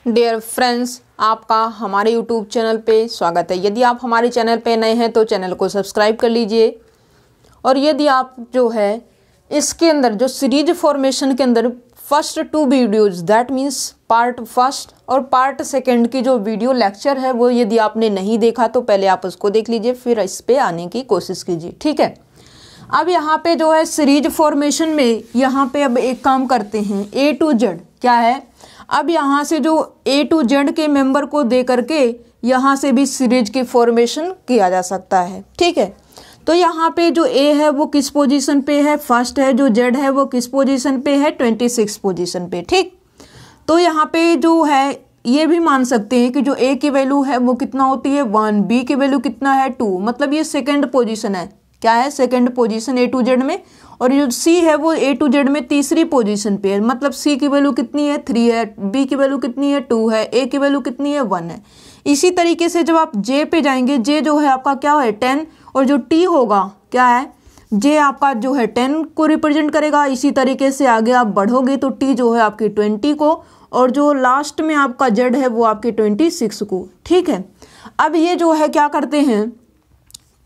Dear friends, आपका हमारे YouTube channel पे स्वागत है। यदि आप हमारे चैनल पे नए हैं तो चैनल को सब्सक्राइब कर लीजिए। और यदि आप जो है इसके अंदर जो सीरीज फॉर्मेशन के अंदर first 2 videos that means part first और पार्ट सेकंड की जो वीडियो लेक्चर है वो यदि आपने नहीं देखा तो पहले आप उसको देख लीजिए, फिर इस पे आने की कोशिश कीजिए। ठीक है, अब यहाँ पे जो है सीरीज फॉर्मेशन में यहाँ पे अब एक काम करते हैं, A to Z क्या है। अब यहाँ से जो A to Z के मेंबर को दे करके यहाँ से भी सीरीज की फॉर्मेशन किया जा सकता है। ठीक है, तो यहाँ पे जो A है वो किस पोजीशन पे है, फर्स्ट है। जो Z है वो किस पोजीशन पे है, 26 पोजीशन पे। ठीक, तो यहाँ पे जो है ये भी मान सकते हैं कि जो A की वैल्यू है वो कितना होती है 1, B की वैल्यू कितना है 2, मतलब ये सेकेंड पोजीशन है। क्या है, second position A to Z में। और जो C है वो A to Z में तीसरी पोजीशन पे है, मतलब C की वैल्यू कितनी है 3 है, B की वैल्यू कितनी है 2 है, A की वैल्यू कितनी है 1 है। इसी तरीके से जब आप J पे जाएंगे, J जो है आपका क्या है 10, और जो T होगा क्या है, J आपका जो है 10 को रिप्रेजेंट करेगा। इसी तरीके से आगे आप बढ़ोगे तो T जो है आपकी 20 को, और जो लास्ट में आपका Z है वो आपके 26 को। ठीक है, अब ये जो है क्या करते हैं,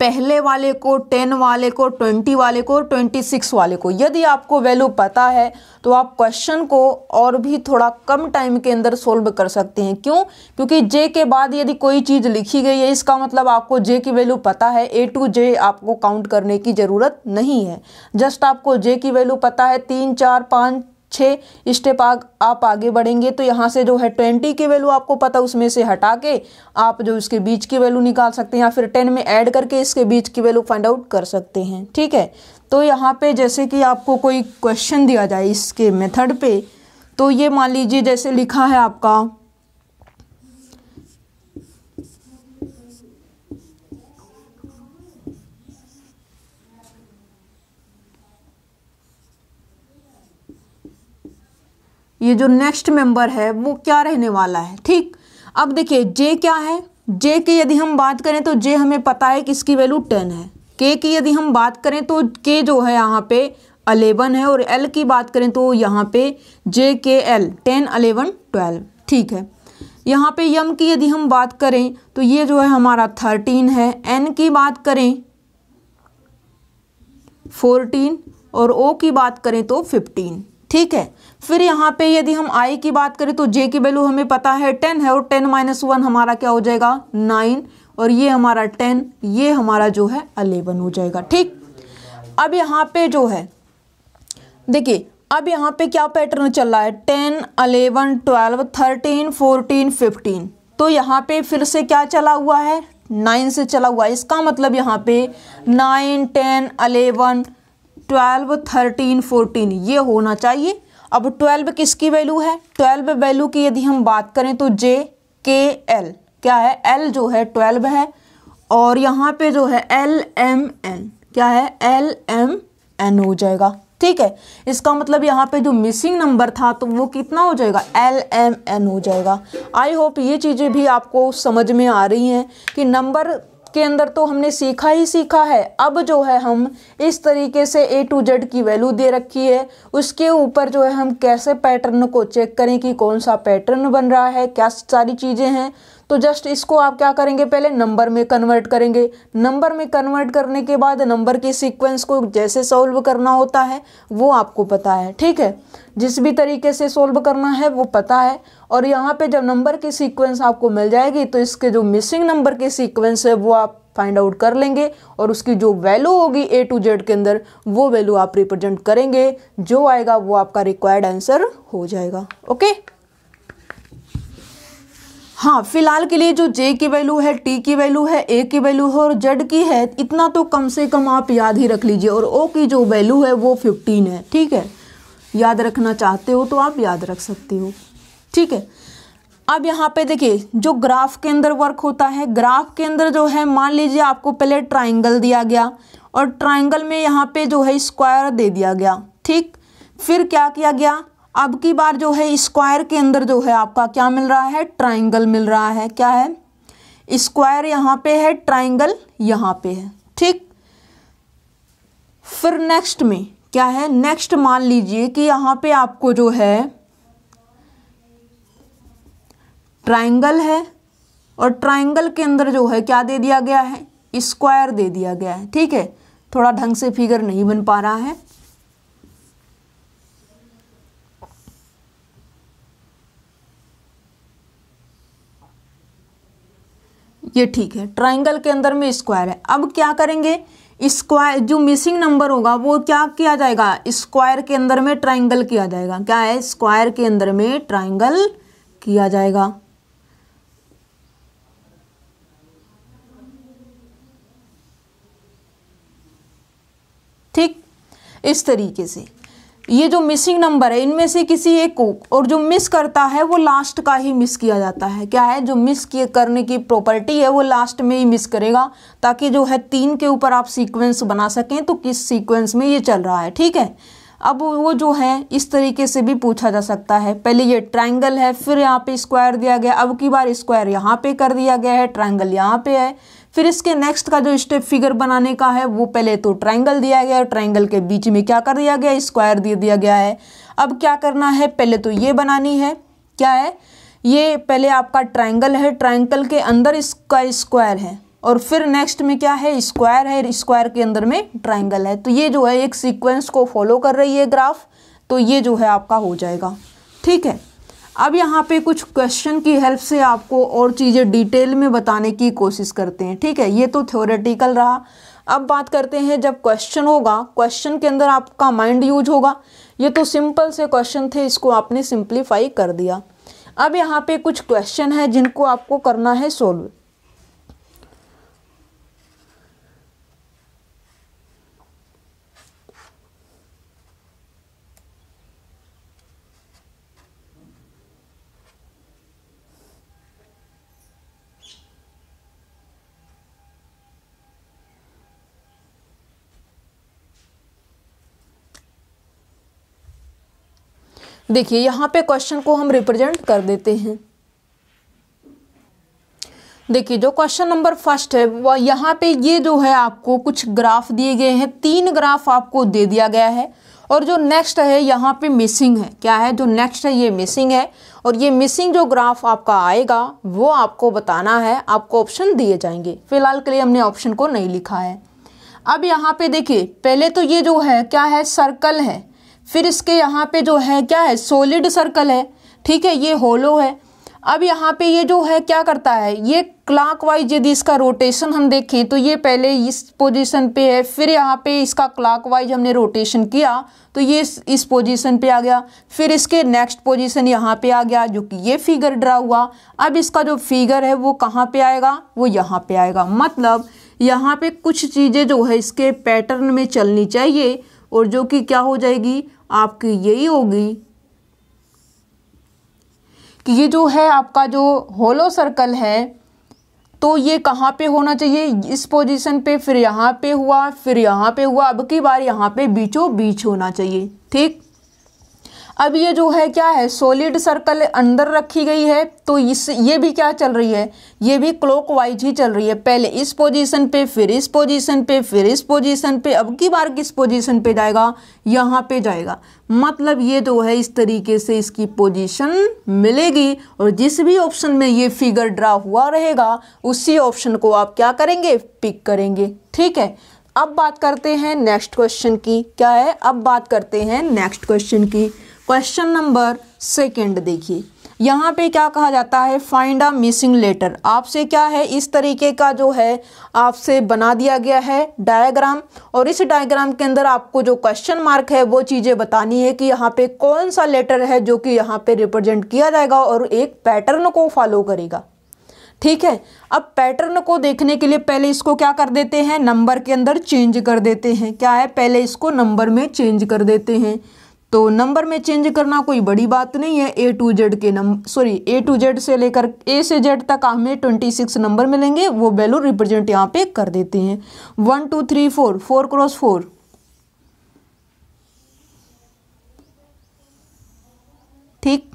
पहले वाले को 10 वाले को 20 वाले को 26 वाले को यदि आपको वैल्यू पता है तो आप क्वेश्चन को और भी थोड़ा कम टाइम के अंदर सोल्व कर सकते हैं। क्यों? क्योंकि J के बाद यदि कोई चीज़ लिखी गई है इसका मतलब आपको J की वैल्यू पता है, A to J आपको काउंट करने की ज़रूरत नहीं है। जस्ट आपको J की वैल्यू पता है, 3 4 5 6 स्टेप आप आगे बढ़ेंगे तो यहाँ से जो है 20 की वैल्यू आपको पता, उसमें से हटा के आप जो इसके बीच की वैल्यू निकाल सकते हैं या फिर 10 में ऐड करके इसके बीच की वैल्यू फाइंड आउट कर सकते हैं। ठीक है, तो यहाँ पे जैसे कि आपको कोई क्वेश्चन दिया जाए इसके मेथड पे, तो ये मान लीजिए जैसे लिखा है आपका ये जो नेक्स्ट मेंबर है वो क्या रहने वाला है। ठीक, अब देखिए J क्या है, J की यदि हम बात करें तो J हमें पता है कि इसकी वैल्यू 10 है। K की यदि हम बात करें तो K जो है यहाँ पे 11 है, और L की बात करें तो यहाँ पे JKL 10 11 12। ठीक है, यहाँ पे M की यदि हम बात करें तो ये जो है हमारा 13 है, N की बात करें 14 और O की बात करें तो 15। ठीक है, फिर यहाँ पे यदि हम I की बात करें तो J की वैल्यू हमें पता है 10 है, और 10 - 1 हमारा क्या हो जाएगा 9, और ये हमारा 10, ये हमारा जो है 11 हो जाएगा। ठीक, अब यहाँ पे जो है देखिए, अब यहाँ पे क्या पैटर्न चल रहा है, 10 11 12 13 14 15, तो यहाँ पे फिर से क्या चला हुआ है 9 से चला हुआ है। इसका मतलब यहाँ पे 9 10 11 12 13 14 ये होना चाहिए। अब 12 किसकी वैल्यू है, 12 वैल्यू की यदि हम बात करें तो JKL क्या है, L जो है 12 है, और यहाँ पे जो है LMN क्या है, LMN हो जाएगा। ठीक है, इसका मतलब यहाँ पे जो मिसिंग नंबर था तो वो कितना हो जाएगा, LMN हो जाएगा। आई होप ये चीज़ें भी आपको समझ में आ रही हैं कि नंबर के अंदर तो हमने सीखा ही सीखा है। अब जो है हम इस तरीके से A to Z की वैल्यू दे रखी है, उसके ऊपर जो है हम कैसे पैटर्न को चेक करें कि कौन सा पैटर्न बन रहा है, क्या सारी चीज़ें हैं। तो जस्ट इसको आप क्या करेंगे, पहले नंबर में कन्वर्ट करेंगे। नंबर में कन्वर्ट करने के बाद नंबर के सीक्वेंस को जैसे सॉल्व करना होता है वो आपको पता है। ठीक है, जिस भी तरीके से सॉल्व करना है वो पता है। और यहाँ पे जब नंबर की सीक्वेंस आपको मिल जाएगी तो इसके जो मिसिंग नंबर के सीक्वेंस है वो आप फाइंड आउट कर लेंगे, और उसकी जो वैल्यू होगी A to Z के अंदर वो वैल्यू आप रिप्रेजेंट करेंगे, जो आएगा वो आपका रिक्वायर्ड आंसर हो जाएगा। ओके, हाँ, फिलहाल के लिए जो J की वैल्यू है, T की वैल्यू है, A की वैल्यू है और Z की है, इतना तो कम से कम आप याद ही रख लीजिए। और O की जो वैल्यू है वो 15 है। ठीक है, याद रखना चाहते हो तो आप याद रख सकते हो। ठीक है, अब यहाँ पे देखिए जो ग्राफ के अंदर वर्क होता है, ग्राफ के अंदर जो है मान लीजिए आपको पहले ट्राइंगल दिया गया, और ट्राइंगल में यहाँ पे जो है स्क्वायर दे दिया गया। ठीक, फिर क्या किया गया, अब की बार जो है स्क्वायर के अंदर जो है आपका क्या मिल रहा है, ट्राइंगल मिल रहा है। क्या है, स्क्वायर यहाँ पे है, ट्राइंगल यहाँ पे है। ठीक, फिर नेक्स्ट में क्या है, नेक्स्ट मान लीजिए कि यहाँ पे आपको जो है ट्राइंगल है और ट्राइंगल के अंदर जो है क्या दे दिया गया है, स्क्वायर दे दिया गया है। ठीक है, थोड़ा ढंग से फिगर नहीं बन पा रहा है। ये ठीक है, ट्राइंगल के अंदर में स्क्वायर है। अब क्या करेंगे, स्क्वायर जो मिसिंग नंबर होगा वो क्या किया जाएगा, स्क्वायर के अंदर में ट्राइंगल किया जाएगा। क्या है, स्क्वायर के अंदर में ट्राइंगल किया जाएगा। ठीक, इस तरीके से ये जो मिसिंग नंबर है इनमें से किसी एक को, और जो मिस करता है वो लास्ट का ही मिस किया जाता है। क्या है, जो मिस किए करने की प्रॉपर्टी है वो लास्ट में ही मिस करेगा, ताकि जो है 3 के ऊपर आप सीक्वेंस बना सकें तो किस सीक्वेंस में ये चल रहा है। ठीक है, अब वो जो है इस तरीके से भी पूछा जा सकता है। पहले ये ट्राइंगल है, फिर यहाँ पे स्क्वायर दिया गया, अब की बार स्क्वायर यहाँ पे कर दिया गया है, ट्राइंगल यहाँ पे है। फिर इसके नेक्स्ट का जो स्टेप फिगर बनाने का है वो पहले तो ट्राइंगल दिया गया है, ट्राइंगल के बीच में क्या कर दिया गया, स्क्वायर दे दिया गया है। अब क्या करना है, पहले तो ये बनानी है। क्या है, ये पहले आपका ट्राइंगल है, ट्राइंगल के अंदर इसका स्क्वायर है, और फिर नेक्स्ट में क्या है, स्क्वायर है, स्क्वायर के अंदर में ट्राइंगल है। तो ये जो है एक सीक्वेंस को फॉलो कर रही है ग्राफ, तो ये जो है आपका हो जाएगा। ठीक है, अब यहाँ पे कुछ क्वेश्चन की हेल्प से आपको और चीज़ें डिटेल में बताने की कोशिश करते हैं। ठीक है, ये तो थ्योरेटिकल रहा। अब बात करते हैं जब क्वेश्चन होगा, क्वेश्चन के अंदर आपका माइंड यूज होगा। ये तो सिंपल से क्वेश्चन थे, इसको आपने सिंप्लीफाई कर दिया। अब यहाँ पे कुछ क्वेश्चन है जिनको आपको करना है सोल्व। देखिए यहाँ पे क्वेश्चन को हम रिप्रेजेंट कर देते हैं। देखिए जो क्वेश्चन नंबर फर्स्ट है वह यहाँ पे ये जो है आपको कुछ ग्राफ दिए गए हैं, 3 ग्राफ आपको दे दिया गया है, और जो नेक्स्ट है यहाँ पे मिसिंग है। क्या है, जो नेक्स्ट है ये मिसिंग है, और ये मिसिंग जो ग्राफ आपका आएगा वो आपको बताना है, आपको ऑप्शन दिए जाएंगे। फिलहाल के लिए हमने ऑप्शन को नहीं लिखा है। अब यहाँ पे देखिए पहले तो ये जो है क्या है, सर्कल है, फिर इसके यहाँ पे जो है क्या है, सॉलिड सर्कल है। ठीक है, ये होलो है। अब यहाँ पे ये जो है क्या करता है, ये क्लॉकवाइज यदि इसका रोटेशन हम देखें तो ये पहले इस पोजीशन पे है, फिर यहाँ पे इसका क्लॉकवाइज हमने रोटेशन किया तो ये इस पोजीशन पे आ गया, फिर इसके नेक्स्ट पोजीशन यहाँ पे आ गया, जो कि ये फिगर ड्रा हुआ। अब इसका जो फिगर है वो कहाँ पे आएगा, वो यहाँ पे आएगा। मतलब यहाँ पे कुछ चीज़ें जो है इसके पैटर्न में चलनी चाहिए, और जो कि क्या हो जाएगी आपकी, यही होगी कि ये जो है आपका जो होलो सर्कल है तो ये कहाँ पे होना चाहिए, इस पोजीशन पे, फिर यहाँ पे हुआ, फिर यहाँ पे हुआ, अब की बार यहाँ पे बीचों बीच होना चाहिए। ठीक, अब ये जो है क्या है, सॉलिड सर्कल अंदर रखी गई है, तो ये भी क्या चल रही है, ये भी क्लॉकवाइज ही चल रही है। पहले इस पोजीशन पे, फिर इस पोजीशन पे, फिर इस पोजीशन पे, अब की बार किस पोजीशन पे जाएगा, यहाँ पे जाएगा। मतलब ये जो है इस तरीके से इसकी पोजीशन मिलेगी, और जिस भी ऑप्शन में ये फिगर ड्रा हुआ रहेगा उसी ऑप्शन को आप क्या करेंगे, पिक करेंगे। ठीक है, अब बात करते हैं नेक्स्ट क्वेश्चन की। क्या है, अब बात करते हैं नेक्स्ट क्वेश्चन की। क्वेश्चन नंबर 2 देखिए, यहाँ पे क्या कहा जाता है, फाइंड अ मिसिंग लेटर। आपसे क्या है, इस तरीके का जो है आपसे बना दिया गया है डायग्राम, और इस डायग्राम के अंदर आपको जो क्वेश्चन मार्क है वो चीज़ें बतानी है कि यहाँ पे कौन सा लेटर है जो कि यहाँ पे रिप्रेजेंट किया जाएगा और एक पैटर्न को फॉलो करेगा। ठीक है, अब पैटर्न को देखने के लिए पहले इसको क्या कर देते हैं, नंबर के अंदर चेंज कर देते हैं। क्या है, पहले इसको नंबर में चेंज कर देते हैं। तो नंबर में चेंज करना कोई बड़ी बात नहीं है। ए टू जेड से लेकर ए से जेड तक हमें 26 नंबर मिलेंगे, वो वैल्यू रिप्रेजेंट यहाँ पे कर देते हैं। 1 2 3 4, 4 क्रॉस 4। ठीक,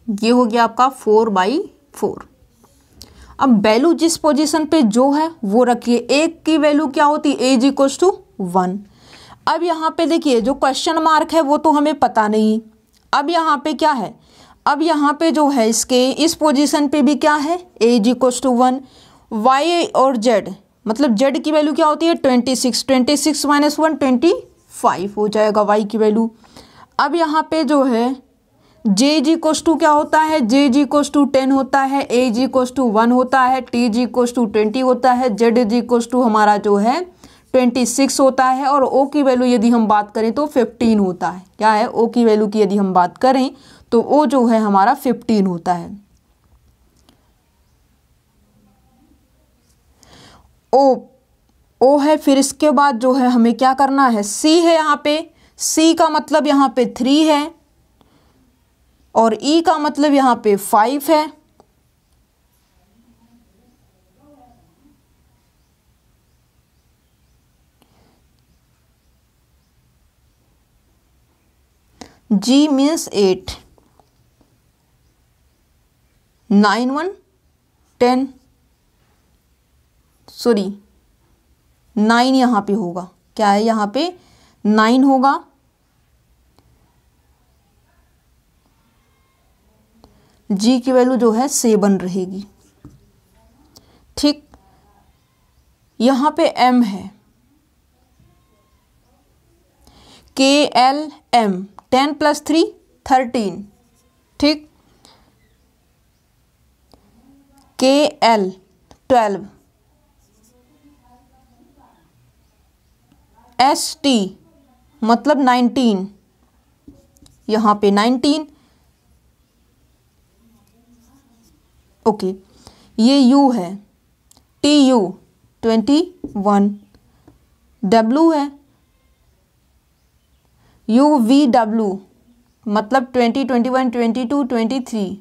ये हो गया आपका 4/4। अब वैल्यू जिस पोजीशन पे जो है वो रखिए। एक की वैल्यू क्या होती है, एज इक्वल्स टू 1। अब यहाँ पे देखिए जो क्वेश्चन मार्क है वो तो हमें पता नहीं। अब यहाँ पे क्या है, अब यहाँ पे जो है इसके इस पोजीशन पे भी क्या है, एज इक्वल्स टू 1। वाई और जेड, मतलब जेड की वैल्यू क्या होती है 26, 26 माइनस 1 25 हो जाएगा वाई की वैल्यू। अब यहाँ पे जो है जे जी कोस टू क्या होता है, जे जी कोस टू 10 होता है, ए जी कोस टू 1 होता है, टी जी कोस टू 20 होता है, जेड जी कोस टू हमारा जो है 26 होता है, और ओ की वैल्यू यदि हम बात करें तो 15 होता है। क्या है, ओ की वैल्यू की यदि हम बात करें तो ओ जो है हमारा 15 होता है। ओ है, फिर इसके बाद जो है हमें क्या करना है, सी है यहाँ पे, सी का मतलब यहाँ पे 3 है, और ई का मतलब यहाँ पे 5 है, जी मीन्स 8, 9 1 10, सॉरी 9 यहाँ पे होगा। क्या है, यहाँ पे 9 होगा, जी की वैल्यू जो है 7 रहेगी। ठीक, यहाँ पे एम है, के एल एम, 10 + 3 13। ठीक, के एल 12, एस टी मतलब 19, यहाँ पे 19। ओके, ये यू है, टी यू 21, डब्लू है, यू वी डब्लू मतलब 20 21 22 23,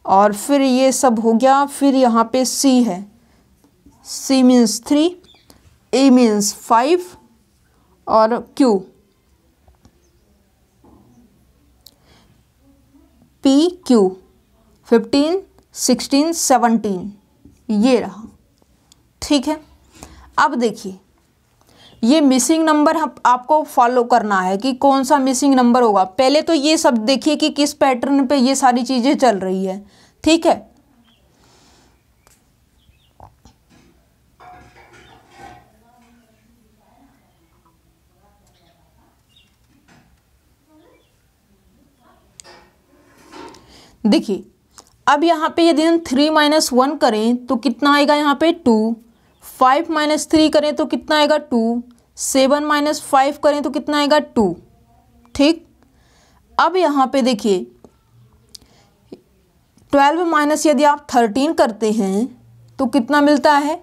और फिर ये सब हो गया। फिर यहाँ पे सी है, सी मीन्स 3, ए मीन्स 5, और क्यू पी क्यू 15 16 17, ये रहा। ठीक है, अब देखिए ये मिसिंग नंबर आपको फॉलो करना है कि कौन सा मिसिंग नंबर होगा। पहले तो ये सब देखिए कि किस पैटर्न पे ये सारी चीज़ें चल रही है। ठीक है, देखिए अब यहाँ पे यदि हम 3 - 1 करें तो कितना आएगा, यहाँ पे 2, 5 - 3 करें तो कितना आएगा 2, 7 - 5 करें तो कितना आएगा 2। ठीक, अब यहाँ पे देखिए 12 माइनस यदि आप 13 करते हैं तो कितना मिलता है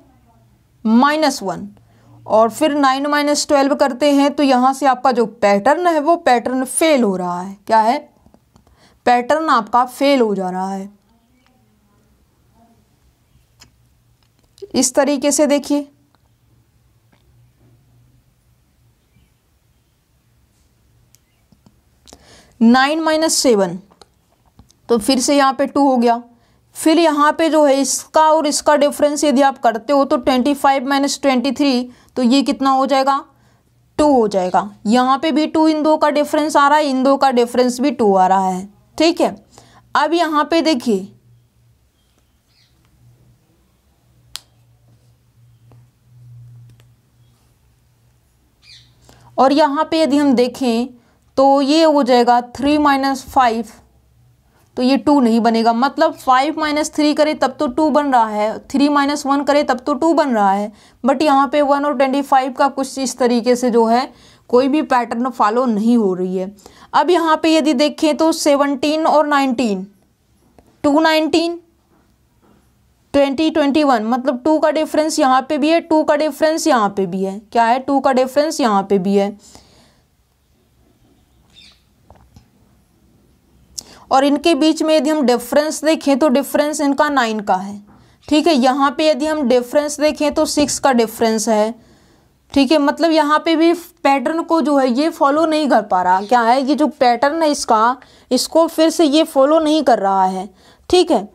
-1, और फिर 9 - 12 करते हैं तो यहाँ से आपका जो पैटर्न है वो पैटर्न फेल हो रहा है। क्या है, पैटर्न आपका फेल हो जा रहा है। इस तरीके से देखिए, -9 - 7 तो फिर से यहाँ पे 2 हो गया। फिर यहाँ पे जो है इसका और इसका डिफरेंस यदि आप करते हो तो 25 - 23 तो ये कितना हो जाएगा 2 हो जाएगा। यहाँ पे भी 2, इन दो का डिफरेंस आ रहा है, इन दो का डिफरेंस भी 2 आ रहा है। ठीक है, अब यहाँ पे देखिए और यहाँ पे यदि हम देखें तो ये हो जाएगा 3 - 5, तो ये 2 नहीं बनेगा। मतलब 5 - 3 करें तब तो 2 बन रहा है, 3 - 1 करें तब तो 2 बन रहा है, बट यहाँ पे 1 और 25 का कुछ इस तरीके से जो है कोई भी पैटर्न फॉलो नहीं हो रही है। अब यहाँ पे यदि देखें तो 17 और 19, 2 19 20 21 मतलब 2 का डिफरेंस यहाँ पे भी है, 2 का डिफरेंस यहाँ पे भी है। क्या है, 2 का डिफरेंस यहाँ पे भी है, और इनके बीच में यदि हम डिफरेंस देखें तो डिफरेंस इनका 9 का है। ठीक है, यहाँ पे यदि हम डिफरेंस देखें तो 6 का डिफरेंस है। ठीक है, मतलब यहाँ पे भी पैटर्न को जो है ये फॉलो नहीं कर पा रहा। क्या है, ये जो पैटर्न है इसका, इसको फिर से ये फॉलो नहीं कर रहा है। ठीक है,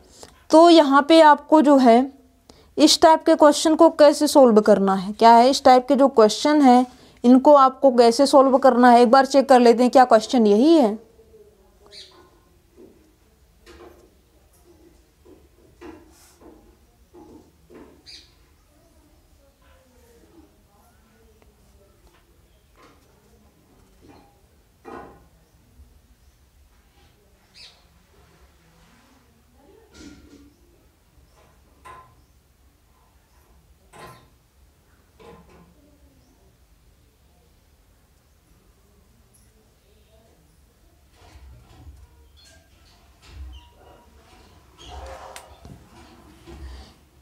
तो यहाँ पे आपको जो है इस टाइप के क्वेश्चन को कैसे सोल्व करना है, क्या है इस टाइप के जो क्वेश्चन है इनको आपको कैसे सोल्व करना है, एक बार चेक कर लेते हैं क्या क्वेश्चन यही है।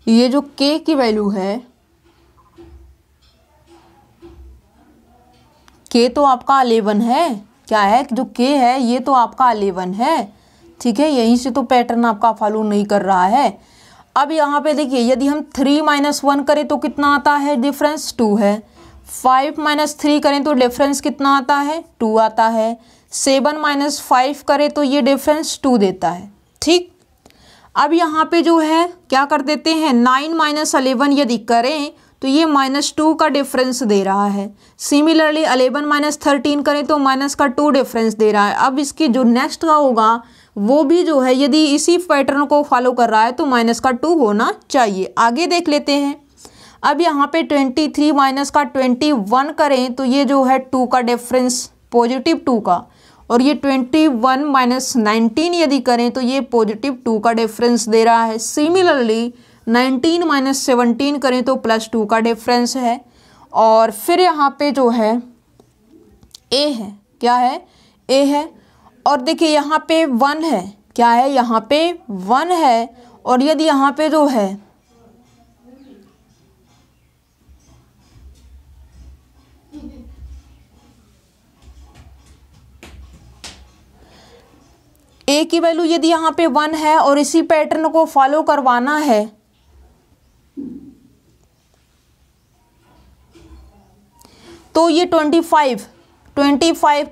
ये जो k की वैल्यू है, k तो आपका 11 है, क्या है जो k है ये तो आपका 11 है, ठीक है, यहीं से तो पैटर्न आपका फॉलो नहीं कर रहा है। अब यहाँ पे देखिए यदि हम 3 - 1 करें तो कितना आता है, डिफरेंस 2 है। 5 - 3 करें तो डिफरेंस कितना आता है, 2 आता है। 7 - 5 करें तो ये डिफरेंस 2 देता है, ठीक। अब यहाँ पे जो है क्या कर देते हैं, 9 - 11 यदि करें तो ये -2 का डिफरेंस दे रहा है। सिमिलरली 11 - 13 करें तो माइनस का 2 डिफरेंस दे रहा है। अब इसकी जो नेक्स्ट का होगा वो भी जो है यदि इसी पैटर्न को फॉलो कर रहा है तो माइनस का 2 होना चाहिए। आगे देख लेते हैं। अब यहाँ पे 23 माइनस का 21 करें तो ये जो है 2 का डिफरेंस, पॉजिटिव 2 का, और ये 21 - 19 यदि करें तो ये पॉजिटिव 2 का डिफरेंस दे रहा है। सिमिलरली 19 - 17 करें तो +2 का डिफरेंस है। और फिर यहाँ पे जो है a है, क्या है, a है। और देखिए यहाँ पे 1 है, क्या है, यहाँ पे 1 है। और यदि यहाँ पे जो है a की वैल्यू यदि यहाँ पे 1 है और इसी पैटर्न को फॉलो करवाना है तो ये 25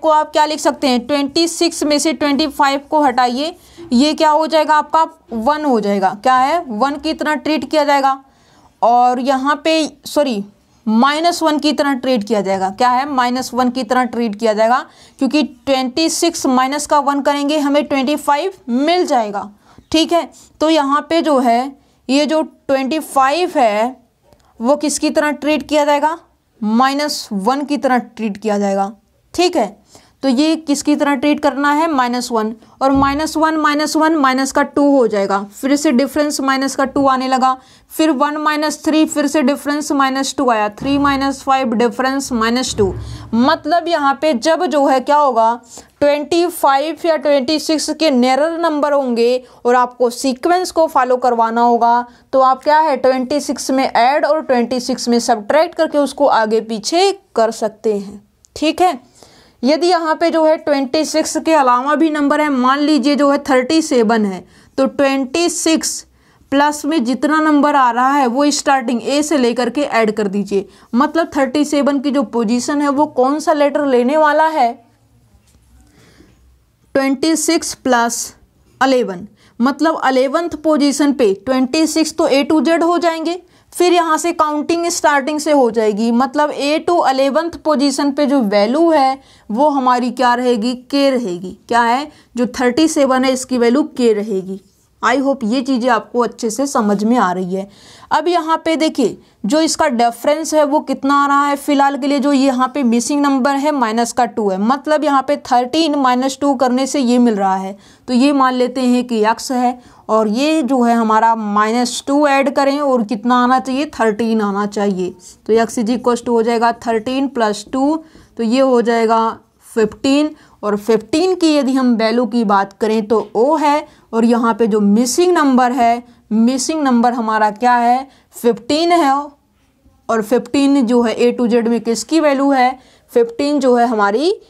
को आप क्या लिख सकते हैं, 26 में से 25 को हटाइए, ये क्या हो जाएगा आपका 1 हो जाएगा, क्या है 1 की तरह ट्रीट किया जाएगा। और यहाँ पे सॉरी -1 की तरह ट्रीट किया जाएगा, क्या है -1 की तरह ट्रीट किया जाएगा, क्योंकि 26 माइनस का 1 करेंगे हमें 25 मिल जाएगा, ठीक है। तो यहाँ पे जो है ये जो 25 है वो किसकी तरह ट्रीट किया जाएगा, -1 की तरह ट्रीट किया जाएगा, ठीक है। तो ये किसकी तरह ट्रीट करना है, -1, और -1 माइनस का 2 हो जाएगा, फिर से डिफरेंस माइनस का 2 आने लगा, फिर 1 - 3 फिर से डिफरेंस -2 आया, 3 - 5 डिफरेंस -2। मतलब यहाँ पे जब जो है क्या होगा, 25 या 26 के नेरर नंबर होंगे और आपको सीक्वेंस को फॉलो करवाना होगा तो आप क्या है 26 में ऐड और 26 में सब्ट्रैक्ट करके उसको आगे पीछे कर सकते हैं, ठीक है। यदि यहाँ पे जो है 26 के अलावा भी नंबर है, मान लीजिए जो है 37 है, तो 26 प्लस में जितना नंबर आ रहा है वो स्टार्टिंग ए से लेकर के ऐड कर दीजिए। मतलब 37 की जो पोजीशन है वो कौन सा लेटर लेने वाला है, 26 + 11, मतलब 11th पोजीशन पे 26 तो A to Z हो जाएंगे, फिर यहाँ से काउंटिंग स्टार्टिंग से हो जाएगी, मतलब A to 11th पोजीशन पे जो वैल्यू है वो हमारी क्या रहेगी, K रहेगी, क्या है जो 37 है इसकी वैल्यू K रहेगी। आई होप ये चीज़ें आपको अच्छे से समझ में आ रही है। अब यहाँ पे देखिए जो इसका डिफरेंस है वो कितना आ रहा है, फिलहाल के लिए जो यहाँ पे मिसिंग नंबर है -2 है, मतलब यहाँ पे 13 - 2 करने से ये मिल रहा है, तो ये मान लेते हैं कि x है, और ये जो है हमारा -2 ऐड करें और कितना आना चाहिए, 13 आना चाहिए। तो x = हो जाएगा 13 + 2, तो ये हो जाएगा 15, और 15 की यदि हम वैल्यू की बात करें तो O है, और यहाँ पे जो मिसिंग नंबर है, मिसिंग नंबर हमारा क्या है 15 है, और 15 जो है A to Z में किसकी वैल्यू है, 15 जो है हमारी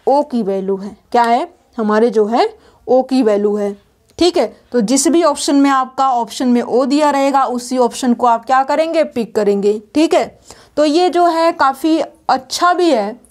O की वैल्यू है, क्या है हमारे जो है O की वैल्यू है, ठीक है। तो जिस भी ऑप्शन में आपका ऑप्शन में O दिया रहेगा उसी ऑप्शन को आप क्या करेंगे, पिक करेंगे, ठीक है। तो ये जो है काफ़ी अच्छा भी है,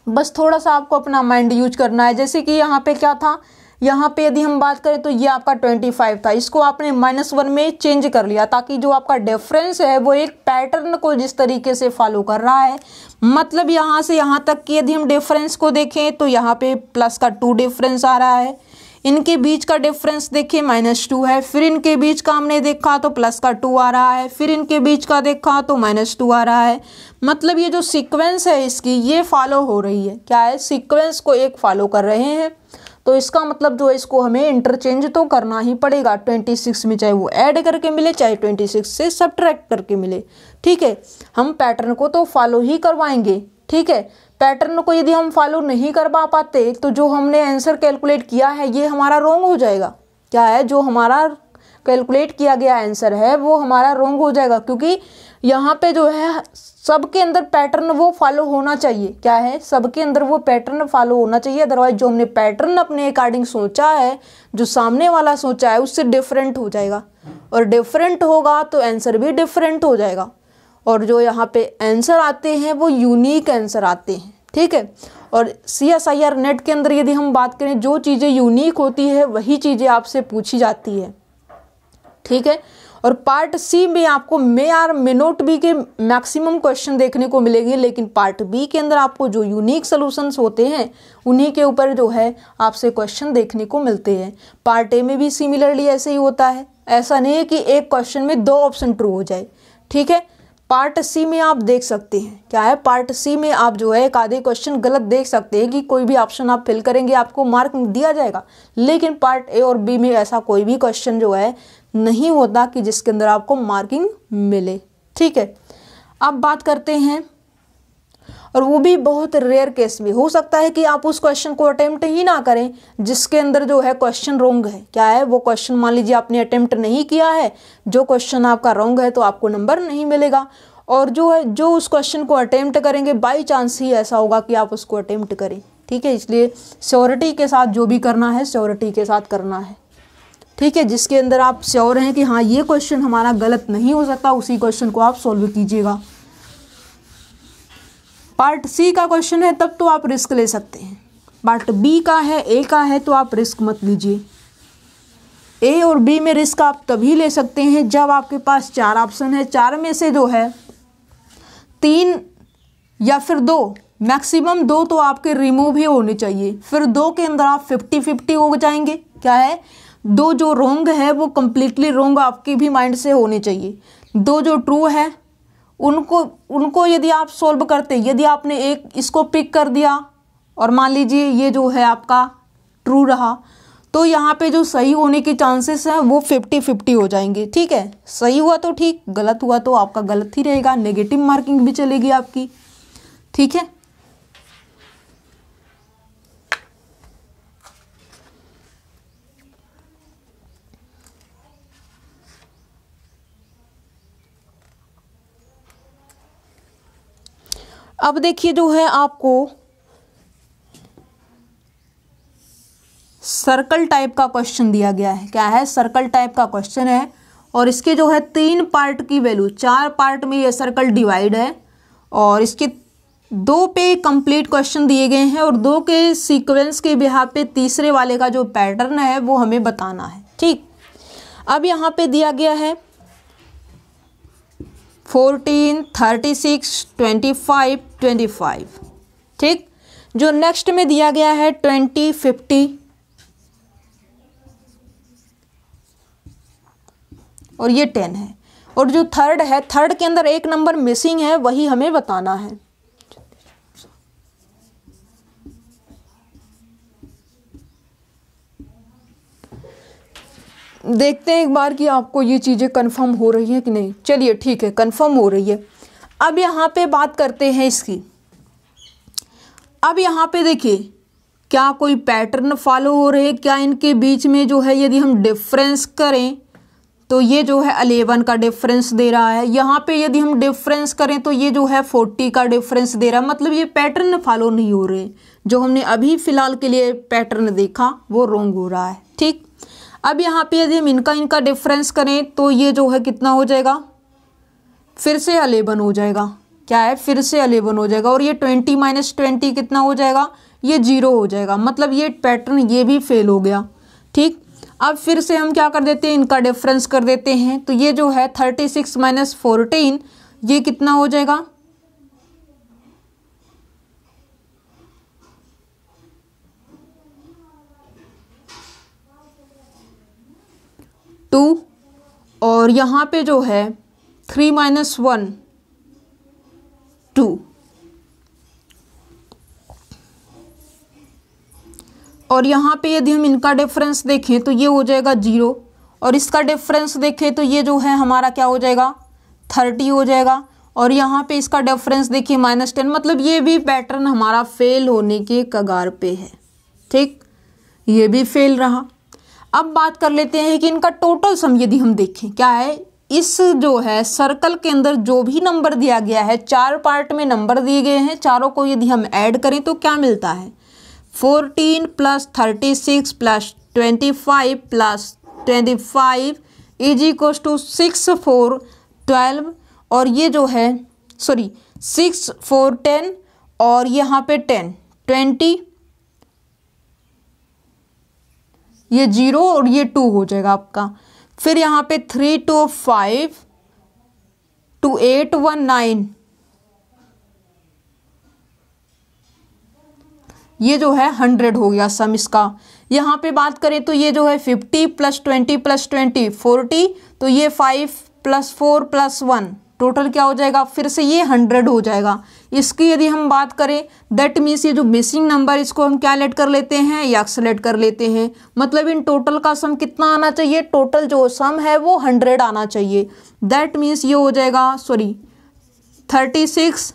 बस थोड़ा सा आपको अपना माइंड यूज करना है। जैसे कि यहाँ पे क्या था, यहाँ पे यदि हम बात करें तो ये आपका 25 था, इसको आपने -1 में चेंज कर लिया ताकि जो आपका डिफरेंस है वो एक पैटर्न को जिस तरीके से फॉलो कर रहा है, मतलब यहाँ से यहाँ तक कि यदि हम डिफरेंस को देखें तो यहाँ पे प्लस का 2 डिफरेंस आ रहा है, इनके बीच का डिफरेंस देखिए -2 है, फिर इनके बीच का हमने देखा तो प्लस का 2 आ रहा है, फिर इनके बीच का देखा तो -2 आ रहा है। मतलब ये जो सीक्वेंस है इसकी ये फॉलो हो रही है, क्या है, सीक्वेंस को एक फॉलो कर रहे हैं। तो इसका मतलब जो है इसको हमें इंटरचेंज तो करना ही पड़ेगा 26 में, चाहे वो ऐड करके मिले चाहे 26 से सब्ट्रैक्ट करके मिले। ठीक है, हम पैटर्न को तो फॉलो ही करवाएंगे। ठीक है, पैटर्न को यदि हम फॉलो नहीं करवा पाते तो जो हमने आंसर कैलकुलेट किया है ये हमारा रॉन्ग हो जाएगा। क्या है, जो हमारा कैलकुलेट किया गया आंसर है वो हमारा रॉन्ग हो जाएगा, क्योंकि यहाँ पे जो है सबके अंदर पैटर्न वो फॉलो होना चाहिए। क्या है, सबके अंदर वो पैटर्न फॉलो होना चाहिए, अदरवाइज जो हमने पैटर्न अपने अकॉर्डिंग सोचा है, जो सामने वाला सोचा है उससे डिफरेंट हो जाएगा, और डिफरेंट होगा तो आंसर भी डिफरेंट हो जाएगा। और जो यहाँ पे आंसर आते हैं वो यूनिक आंसर आते हैं। ठीक है, और CSIR नेट के अंदर यदि हम बात करें जो चीज़ें यूनिक होती है वही चीज़ें आपसे पूछी जाती है। ठीक है, और पार्ट सी में आपको मे आर मे नॉट बी के मैक्सिमम क्वेश्चन देखने को मिलेंगे, लेकिन पार्ट बी के अंदर आपको जो यूनिक सॉल्यूशंस होते हैं उन्हीं के ऊपर जो है आपसे क्वेश्चन देखने को मिलते हैं। पार्ट ए में भी सिमिलरली ऐसे ही होता है, ऐसा नहीं है कि एक क्वेश्चन में 2 ऑप्शन ट्रू हो जाए। ठीक है, पार्ट सी में आप देख सकते हैं, क्या है, पार्ट सी में आप जो है एक आधे क्वेश्चन गलत देख सकते हैं कि कोई भी ऑप्शन आप फिल करेंगे आपको मार्क दिया जाएगा, लेकिन पार्ट ए और बी में ऐसा कोई भी क्वेश्चन जो है नहीं होता कि जिसके अंदर आपको मार्किंग मिले। ठीक है, अब बात करते हैं, और वो भी बहुत रेयर केस में हो सकता है कि आप उस क्वेश्चन को अटेम्प्ट ही ना करें जिसके अंदर जो है क्वेश्चन रॉन्ग है। क्या है, वो क्वेश्चन मान लीजिए आपने अटेम्प्ट नहीं किया है, जो क्वेश्चन आपका रॉन्ग है तो आपको नंबर नहीं मिलेगा, और जो है जो उस क्वेश्चन को अटेम्प्ट करेंगे बाई चांस ही ऐसा होगा कि आप उसको अटेम्प्ट करें। ठीक है, इसलिए श्योरिटी के साथ जो भी करना है श्योरिटी के साथ करना है। ठीक है, जिसके अंदर आप श्योर हैं कि हाँ ये क्वेश्चन हमारा गलत नहीं हो सकता उसी क्वेश्चन को आप सॉल्व कीजिएगा। पार्ट सी का क्वेश्चन है तब तो आप रिस्क ले सकते हैं, पार्ट बी का है, ए का है तो आप रिस्क मत लीजिए। ए और बी में रिस्क आप तभी ले सकते हैं जब आपके पास 4 ऑप्शन है, 4 में से जो है 3 या फिर 2, मैक्सिमम 2 तो आपके रिमूव ही होने चाहिए, फिर 2 के अंदर आप 50-50 हो जाएंगे। क्या है, 2 जो रॉन्ग है वो कम्प्लीटली रॉन्ग आपके भी माइंड से होने चाहिए, 2 जो ट्रू है उनको यदि आप सॉल्व करते, यदि आपने एक इसको पिक कर दिया और मान लीजिए ये जो है आपका ट्रू रहा, तो यहाँ पे जो सही होने के चांसेस हैं वो 50-50 हो जाएंगे। ठीक है, सही हुआ तो ठीक, गलत हुआ तो आपका गलत ही रहेगा, नेगेटिव मार्किंग भी चलेगी आपकी। ठीक है, अब देखिए जो है आपको सर्कल टाइप का क्वेश्चन दिया गया है। क्या है, सर्कल टाइप का क्वेश्चन है, और इसके जो है 3 पार्ट की वैल्यू, 4 पार्ट में ये सर्कल डिवाइड है, और इसके 2 पे कंप्लीट क्वेश्चन दिए गए हैं और 2 के सीक्वेंस के बिहाफ पे तीसरे वाले का जो पैटर्न है वो हमें बताना है। ठीक, अब यहाँ पे दिया गया है 14, 36, 25, 25। ठीक, जो नेक्स्ट में दिया गया है 20, 50 और ये 10 है, और जो थर्ड है, थर्ड के अंदर एक नंबर मिसिंग है वही हमें बताना है। देखते हैं एक बार कि आपको ये चीज़ें कंफर्म हो रही हैं कि नहीं। चलिए ठीक है, कंफर्म हो रही है। अब यहाँ पे बात करते हैं इसकी। अब यहाँ पे देखिए क्या कोई पैटर्न फॉलो हो रहे हैं, क्या इनके बीच में जो है यदि हम डिफरेंस करें तो ये जो है 11 का डिफरेंस दे रहा है, यहाँ पे यदि हम डिफरेंस करें तो ये जो है 40 का डिफरेंस दे रहा है। मतलब ये पैटर्न फॉलो नहीं हो रहे, जो हमने अभी फ़िलहाल के लिए पैटर्न देखा वो रॉन्ग हो रहा है। ठीक, अब यहाँ पे यदि हम इनका डिफरेंस करें तो ये जो है कितना हो जाएगा, फिर से 11 हो जाएगा। क्या है, फिर से 11 हो जाएगा, और ये 20 - 20 कितना हो जाएगा, ये 0 हो जाएगा, मतलब ये पैटर्न ये भी फेल हो गया। ठीक, अब फिर से हम क्या कर देते हैं, इनका डिफरेंस कर देते हैं। तो ये जो है 36 माइनस 14 ये कितना हो जाएगा, 2, और यहाँ पे जो है 3 माइनस 1 2, और यहाँ पे यदि हम इनका डिफरेंस देखें तो ये हो जाएगा 0, और इसका डिफरेंस देखें तो ये जो है हमारा क्या हो जाएगा 30 हो जाएगा, और यहाँ पे इसका डिफरेंस देखिए -10, मतलब ये भी पैटर्न हमारा फेल होने के कगार पे है। ठीक, ये भी फेल रहा। अब बात कर लेते हैं कि इनका टोटल सम यदि हम देखें क्या है, इस जो है सर्कल के अंदर जो भी नंबर दिया गया है, 4 पार्ट में नंबर दिए गए हैं, चारों को यदि हम ऐड करें तो क्या मिलता है, 14 + 36 + 25 + 25 = 6 4 12, और ये जो है 6 4 10, और यहाँ पे 10 20, ये 0 और ये 2 हो जाएगा आपका। फिर यहाँ पे 3 2 5 2 8 1 9, ये जो है 100 हो गया सम इसका। यहाँ पे बात करें तो ये जो है 50 + 20 + 20 40, तो ये 5 + 4 + 1 टोटल क्या हो जाएगा, फिर से ये 100 हो जाएगा। इसकी यदि हम बात करें दैट मीन्स ये जो मिसिंग नंबर इसको हम क्या लेट कर लेते हैं, एक्स लेट कर लेते हैं, मतलब इन टोटल का सम कितना आना चाहिए, टोटल जो सम है वो 100 आना चाहिए। दैट मीन्स ये हो जाएगा 36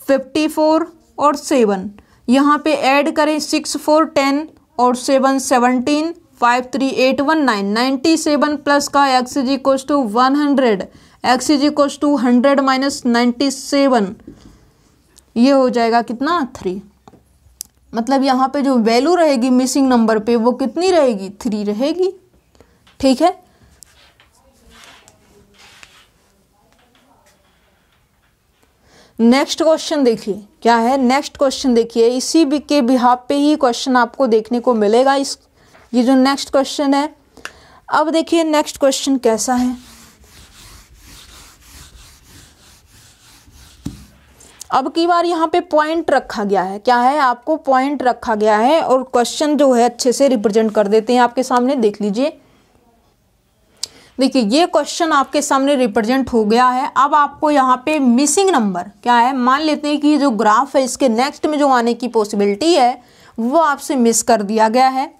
54 और 7, यहाँ पे ऐड करें 6 4 10 और 7 17 5 3 8 1 9 97 प्लस का x = 100, x = 100 माइनस 97, ये हो जाएगा कितना 3, मतलब यहाँ पे जो वैल्यू रहेगी मिसिंग नंबर पे वो कितनी रहेगी, 3 रहेगी। ठीक है, नेक्स्ट क्वेश्चन देखिए क्या है, नेक्स्ट क्वेश्चन देखिए, इसी के बिहाफ पे ही क्वेश्चन आपको देखने को मिलेगा। ये जो नेक्स्ट क्वेश्चन है, अब देखिए नेक्स्ट क्वेश्चन कैसा है। अब की बार यहाँ पे पॉइंट रखा गया है, क्या है, आपको पॉइंट रखा गया है, और क्वेश्चन जो है अच्छे से रिप्रेजेंट कर देते हैं आपके सामने, देख लीजिए। देखिए ये क्वेश्चन आपके सामने रिप्रेजेंट हो गया है। अब आपको यहाँ पे मिसिंग नंबर क्या है, मान लेते हैं कि जो ग्राफ है इसके नेक्स्ट में जो आने की पॉसिबिलिटी है वो आपसे मिस कर दिया गया है,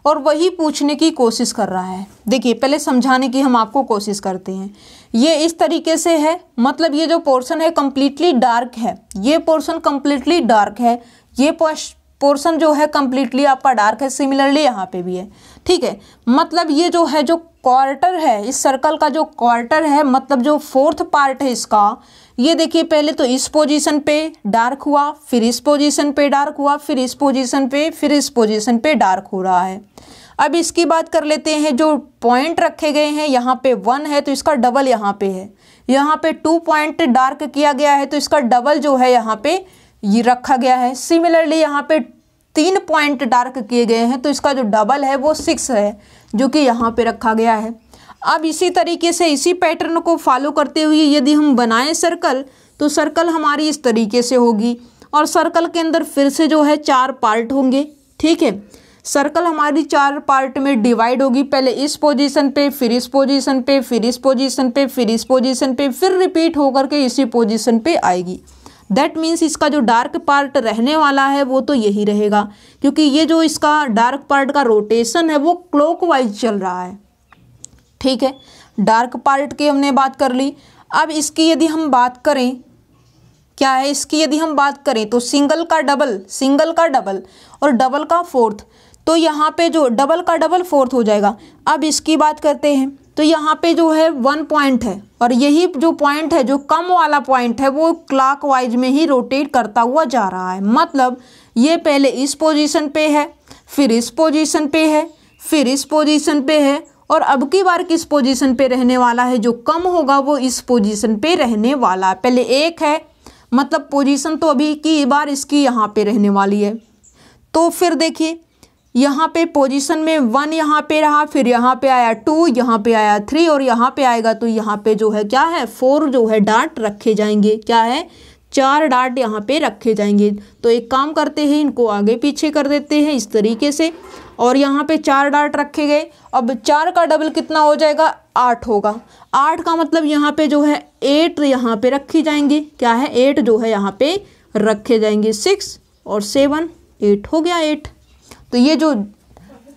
और वही पूछने की कोशिश कर रहा है। देखिए पहले समझाने की हम आपको कोशिश करते हैं। ये इस तरीके से है, मतलब ये जो पोर्शन है कम्प्लीटली डार्क है, ये पोर्शन कम्प्लीटली डार्क है, ये पोर्शन जो है कम्प्लीटली आपका डार्क है, सिमिलरली यहाँ पे भी है। ठीक है, मतलब ये जो है जो क्वार्टर है, इस सर्कल का जो क्वार्टर है, मतलब जो 4th पार्ट है इसका, ये देखिए पहले तो इस पोजीशन पे डार्क हुआ, फिर इस पोजीशन पे डार्क हुआ, फिर इस पोजीशन पे, फिर इस पोजीशन पे डार्क हो रहा है। अब इसकी बात कर लेते हैं, जो पॉइंट रखे गए हैं यहाँ पे 1 है तो इसका डबल यहाँ पे है, यहाँ पे 2 पॉइंट डार्क किया गया है तो इसका डबल जो है यहाँ पे ये रखा गया है। सिमिलरली यहाँ पे 3 पॉइंट डार्क किए गए हैं तो इसका जो डबल है वो 6 है, जो कि यहाँ पे रखा गया है। अब इसी तरीके से इसी पैटर्न को फॉलो करते हुए यदि हम बनाएं सर्कल, तो सर्कल हमारी इस तरीके से होगी, और सर्कल के अंदर फिर से जो है 4 पार्ट होंगे। ठीक है, सर्कल हमारी 4 पार्ट में डिवाइड होगी, पहले इस पोजीशन पे, फिर इस पोजीशन पे, फिर इस पोजीशन पे, फिर इस पोजीशन पे, फिर रिपीट होकर के इसी पोजीशन पे आएगी। दैट मीन्स इसका जो डार्क पार्ट रहने वाला है वो तो यही रहेगा, क्योंकि ये जो इसका डार्क पार्ट का रोटेशन है वो क्लॉकवाइज चल रहा है। ठीक है, डार्क पार्ट की हमने बात कर ली। अब इसकी यदि हम बात करें, क्या है, इसकी यदि हम बात करें तो सिंगल का डबल और डबल का 4th, तो यहाँ पे जो डबल का डबल 4th हो जाएगा। अब इसकी बात करते हैं तो यहाँ पे जो है 1 पॉइंट है, और यही जो पॉइंट है, जो कम वाला पॉइंट है, वो क्लॉकवाइज में ही रोटेट करता हुआ जा रहा है। मतलब ये पहले इस पोजीशन पे है, फिर इस पोजीशन पे है, फिर इस पोजीशन पे है, और अब की बार किस पोजीशन पे रहने वाला है, जो कम होगा वो इस पोजीशन पे रहने वाला है। पहले 1 है, मतलब पोजीशन तो अभी की बार इसकी यहाँ पे रहने वाली है। तो फिर देखिए यहाँ पे पोजीशन में 1 यहाँ पे रहा, फिर यहाँ पे आया 2, यहाँ पे आया 3 और यहाँ पे आएगा तो यहाँ पे जो है क्या है 4 जो है डार्ट रखे जाएंगे। क्या है 4 डार्ट यहाँ पे रखे जाएंगे। तो एक काम करते हैं, इनको आगे पीछे कर देते हैं इस तरीके से और यहाँ पे 4 डार्ट रखे गए। अब 4 का डबल कितना हो जाएगा 8 होगा। 8 का मतलब यहाँ पे जो है 8 यहाँ पे रखी जाएंगे। क्या है 8 जो है यहाँ पे रखे जाएंगे। 6 और 7 8 हो गया 8। तो ये जो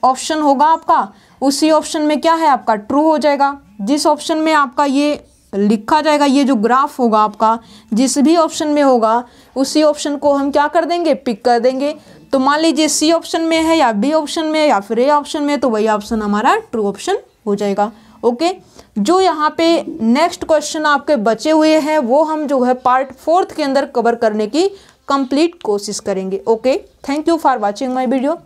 ऑप्शन होगा आपका उसी ऑप्शन में क्या है आपका ट्रू हो जाएगा। जिस ऑप्शन में आपका ये लिखा जाएगा, ये जो ग्राफ होगा आपका जिस भी ऑप्शन में होगा उसी ऑप्शन को हम क्या कर देंगे पिक कर देंगे। तो मान लीजिए सी ऑप्शन में है या बी ऑप्शन में या फिर ए ऑप्शन में, तो वही ऑप्शन हमारा ट्रू ऑप्शन हो जाएगा। ओके, जो यहाँ पे नेक्स्ट क्वेश्चन आपके बचे हुए हैं वो हम जो है पार्ट 4 के अंदर कवर करने की कंप्लीट कोशिश करेंगे। Okay, thank you for watching my video.